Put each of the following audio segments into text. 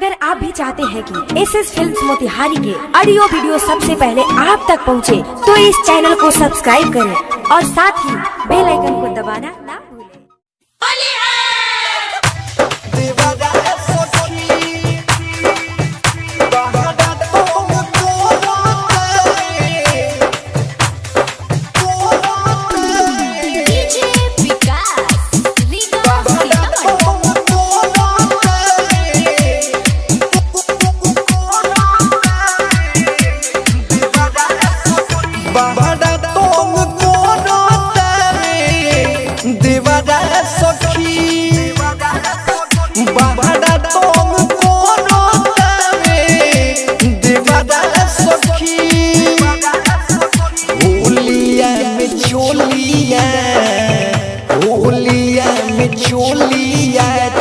अगर आप भी चाहते हैं कि एसएस फिल्म्स मोतिहारी के ऑडियो वीडियो सबसे पहले आप तक पहुंचे, तो इस चैनल को सब्सक्राइब करें और साथ ही बेल आइकन को दबाना ना भूलें।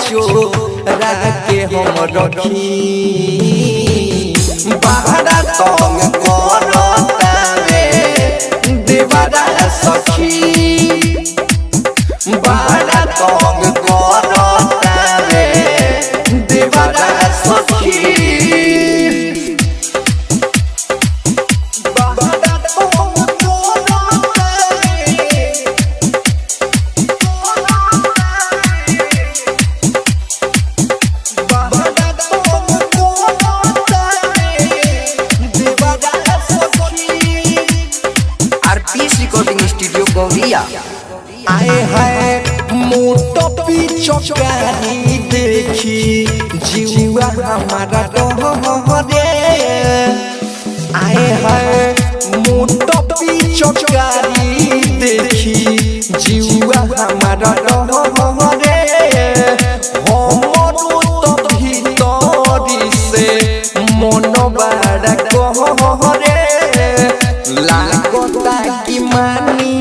चोरा के हम रखी बाहरा तंग करतावे देवरा सखी बाहरा तंग करतावे देवरा सखी आए है मोटो पिचकारी देखी जीवा हमारा डरे आए है मोटो पिचकारी देखी जीवा हमारा डरे हमरो तो भीतरी से मन बड़ा कहरे लागता कि मानी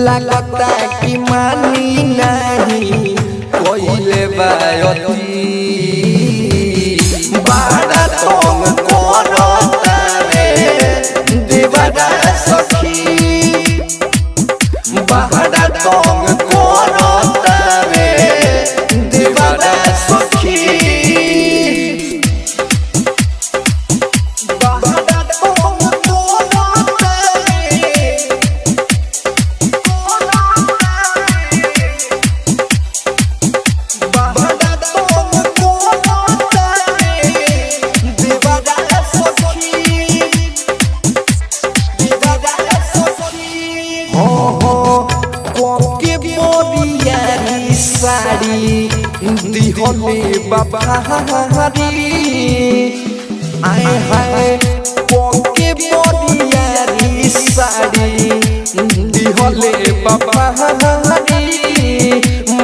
लगता कि मानी नहीं कोइले बायती बाड़ा तंग करतावे देवरा सखी बाड़ा तंग करतावे देवरा सखी साड़ी दिहले बाबारी आए हाय पोके बोरियारी साड़ी दिहले बाबारी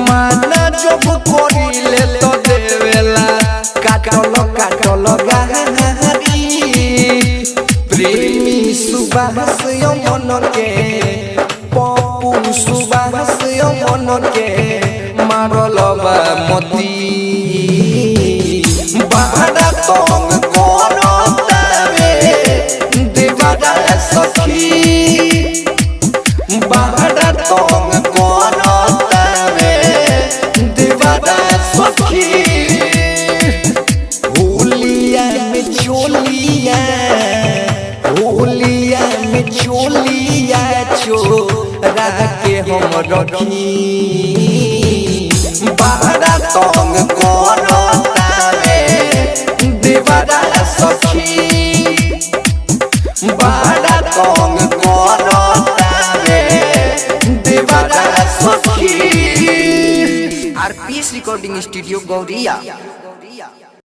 माना जब करिले तो देवेला काटल गारी प्रेमी सुबास मन के पप्पू सुबास मन के मारलबा मती बाड़ा तंग करतावे देवरा सखी बाड़ा तंग करतावे देवरा सखी होलिया में चोलिया चोरा के हम रखी बाहरा तंग करतावे देवरा सखी बाहरा तंग करतावे देवरा सखी। RPS recording studio Gauriya.